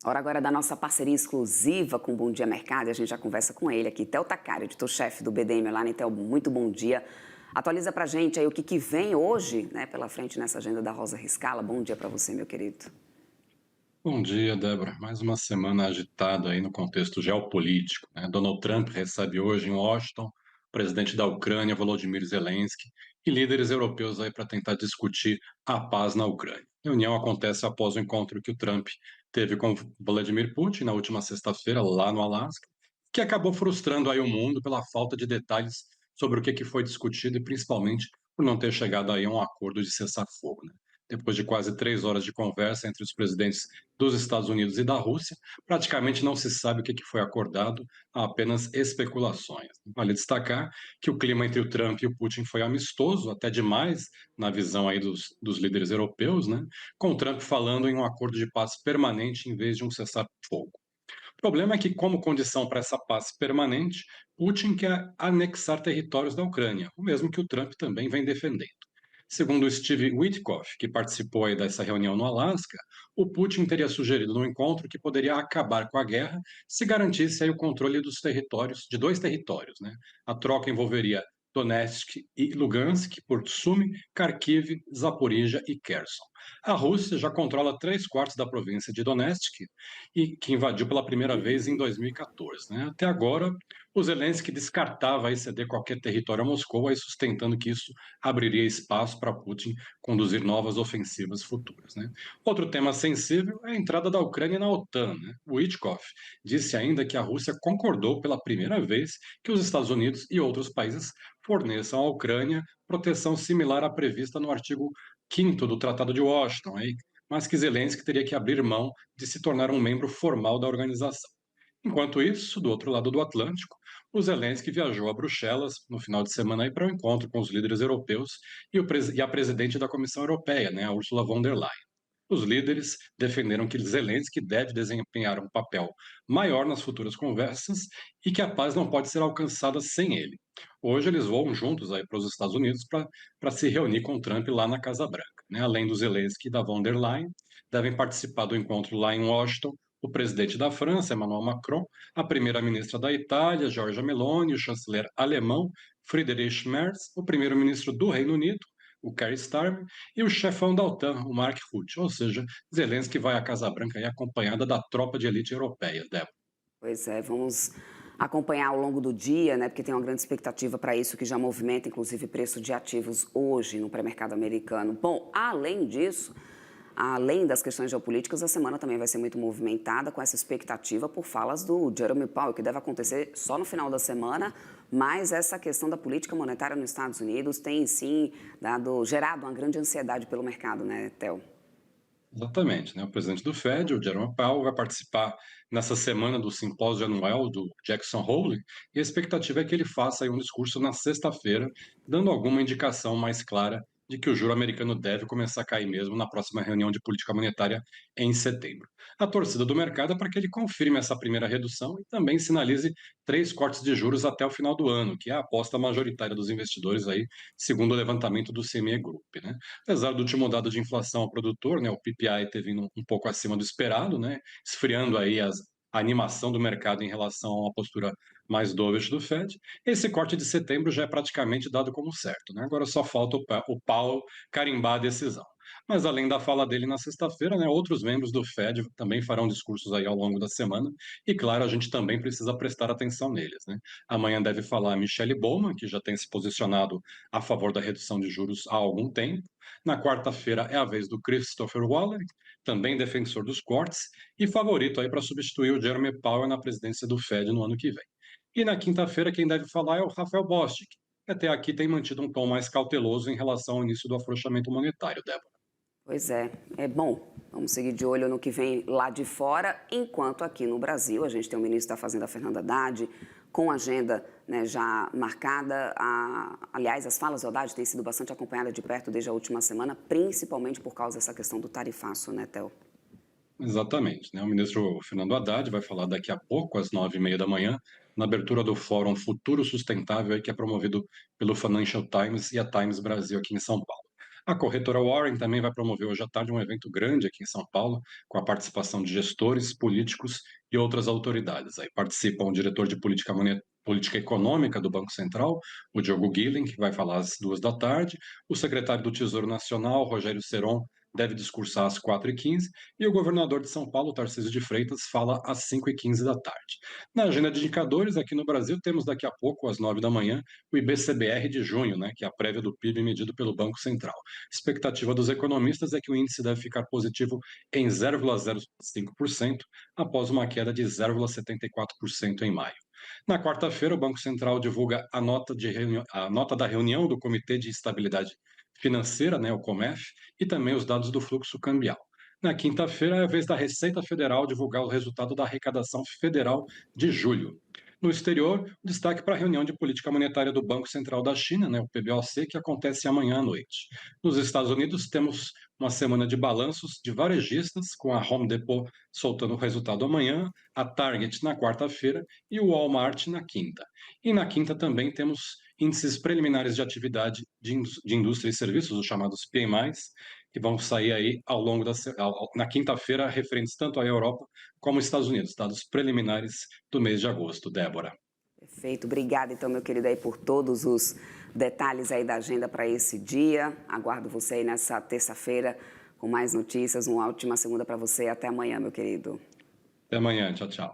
Hora agora da nossa parceria exclusiva com o Bom Dia Mercado e a gente já conversa com ele aqui, Theo Takari, editor-chefe do BDM lá, Theo, muito bom dia. Atualiza pra gente aí o que vem hoje, né, pela frente nessa agenda da Rosa Riscala. Bom dia pra você, meu querido. Bom dia, Débora. Mais uma semana agitada aí no contexto geopolítico, né? Donald Trump recebe hoje em Washington o presidente da Ucrânia, Volodymyr Zelensky, e líderes europeus aí para tentar discutir a paz na Ucrânia. A reunião acontece após o encontro que o Trump teve com Vladimir Putin na última sexta-feira lá no Alasca, que acabou frustrando aí o mundo pela falta de detalhes sobre o que foi discutido e principalmente por não ter chegado aí a um acordo de cessar-fogo, né? Depois de quase 3 horas de conversa entre os presidentes dos Estados Unidos e da Rússia, praticamente não se sabe o que foi acordado, há apenas especulações. Vale destacar que o clima entre o Trump e o Putin foi amistoso, até demais, na visão aí dos líderes europeus, né? Com o Trump falando em um acordo de paz permanente em vez de um cessar-fogo. O problema é que, como condição para essa paz permanente, Putin quer anexar territórios da Ucrânia, o mesmo que o Trump também vem defendendo. Segundo o Steve Witkoff, que participou aí dessa reunião no Alasca, o Putin teria sugerido no encontro que poderia acabar com a guerra se garantisse aí o controle dos territórios, de dois territórios, né? A troca envolveria Donetsk e Lugansk por Sumy, Kharkiv, Zaporizhia e Kherson. A Rússia já controla 3/4 da província de Donetsk e que invadiu pela primeira vez em 2014, né? Até agora, o Zelensky descartava aí ceder qualquer território a Moscou, aí sustentando que isso abriria espaço para Putin conduzir novas ofensivas futuras, né? Outro tema sensível é a entrada da Ucrânia na OTAN, né? O Witkoff disse ainda que a Rússia concordou pela primeira vez que os Estados Unidos e outros países forneçam à Ucrânia proteção similar à prevista no artigo 5º do Tratado de Washington, aí, mas que Zelensky teria que abrir mão de se tornar um membro formal da organização. Enquanto isso, do outro lado do Atlântico, o Zelensky viajou a Bruxelas no final de semana para um encontro com os líderes europeus e a presidente da Comissão Europeia, né, a Ursula von der Leyen. Os líderes defenderam que Zelensky deve desempenhar um papel maior nas futuras conversas e que a paz não pode ser alcançada sem ele. Hoje eles voam juntos aí para os Estados Unidos para se reunir com Trump lá na Casa Branca, né? Além do Zelensky e da von der Leyen, devem participar do encontro lá em Washington o presidente da França, Emmanuel Macron, a primeira-ministra da Itália, Giorgia Meloni, o chanceler alemão, Friedrich Merz, o primeiro-ministro do Reino Unido, o Keir Starmer, e o chefão da OTAN, o Mark Rutte. Ou seja, Zelensky vai à Casa Branca aí acompanhada da tropa de elite europeia, Débora. Pois é, vamos acompanhar ao longo do dia, né, porque tem uma grande expectativa para isso que já movimenta, inclusive, preço de ativos hoje no pré-mercado americano. Bom, além disso, além das questões geopolíticas, a semana também vai ser muito movimentada com essa expectativa por falas do Jerome Powell, que deve acontecer só no final da semana, mas essa questão da política monetária nos Estados Unidos tem, sim, gerado uma grande ansiedade pelo mercado, né, Theo? Exatamente, né? O presidente do Fed, o Jerome Powell, vai participar nessa semana do simpósio anual do Jackson Hole, e a expectativa é que ele faça aí um discurso na sexta-feira, dando alguma indicação mais clara de que o juro americano deve começar a cair mesmo na próxima reunião de política monetária em setembro. A torcida do mercado é para que ele confirme essa primeira redução e também sinalize 3 cortes de juros até o final do ano, que é a aposta majoritária dos investidores aí, segundo o levantamento do CME Group, né? Apesar do último dado de inflação ao produtor, né, o PPI ter vindo um pouco acima do esperado, né, esfriando aí a animação do mercado em relação a uma postura mais dovish do Fed, esse corte de setembro já é praticamente dado como certo, né? Agora só falta o Powell carimbar a decisão. Mas além da fala dele na sexta-feira, né, outros membros do Fed também farão discursos aí ao longo da semana, e claro, a gente também precisa prestar atenção neles, né? Amanhã deve falar a Michelle Bowman, que já tem se posicionado a favor da redução de juros há algum tempo. Na quarta-feira é a vez do Christopher Waller, também defensor dos cortes e favorito aí para substituir o Jeremy Powell na presidência do Fed no ano que vem. E na quinta-feira quem deve falar é o Rafael Bostic, que até aqui tem mantido um tom mais cauteloso em relação ao início do afrouxamento monetário, Débora. Pois é bom. Vamos seguir de olho no que vem lá de fora, enquanto aqui no Brasil a gente tem o ministro da Fazenda, Fernando Haddad, com agenda, né, já marcada. Aliás, as falas do Haddad têm sido bastante acompanhadas de perto desde a última semana, principalmente por causa dessa questão do tarifaço, né, Theo? Exatamente, né? O ministro Fernando Haddad vai falar daqui a pouco, às 9h30 da manhã, na abertura do Fórum Futuro Sustentável, aí, que é promovido pelo Financial Times e a Times Brasil aqui em São Paulo. A corretora Warren também vai promover hoje à tarde um evento grande aqui em São Paulo, com a participação de gestores, políticos e outras autoridades. Aí participam o diretor de política econômica do Banco Central, o Diogo Guilhem, que vai falar às 14h, o secretário do Tesouro Nacional, Rogério Ceron, deve discursar às 4h15, e o governador de São Paulo, Tarcísio de Freitas, fala às 5h15 da tarde. Na agenda de indicadores, aqui no Brasil, temos daqui a pouco, às 9 da manhã, o IBCBR de junho, né, que é a prévia do PIB medido pelo Banco Central. A expectativa dos economistas é que o índice deve ficar positivo em 0,05%, após uma queda de 0,74% em maio. Na quarta-feira, o Banco Central divulga a nota da reunião do Comitê de Estabilidade Financeira, né, o COMEF, e também os dados do fluxo cambial. Na quinta-feira, é a vez da Receita Federal divulgar o resultado da arrecadação federal de julho. No exterior, destaque para a reunião de política monetária do Banco Central da China, né, o PBOC, que acontece amanhã à noite. Nos Estados Unidos, temos uma semana de balanços de varejistas, com a Home Depot soltando o resultado amanhã, a Target na quarta-feira e o Walmart na quinta. E na quinta também temos índices preliminares de atividade de indústria e serviços, os chamados PMIs, que vão sair aí ao longo na quinta-feira, referentes tanto à Europa como aos Estados Unidos, dados preliminares do mês de agosto. Débora. Perfeito, obrigada então, meu querido, aí por todos os detalhes aí da agenda para esse dia. Aguardo você aí nessa terça-feira com mais notícias. Uma ótima segunda para você e até amanhã, meu querido. Até amanhã, tchau, tchau.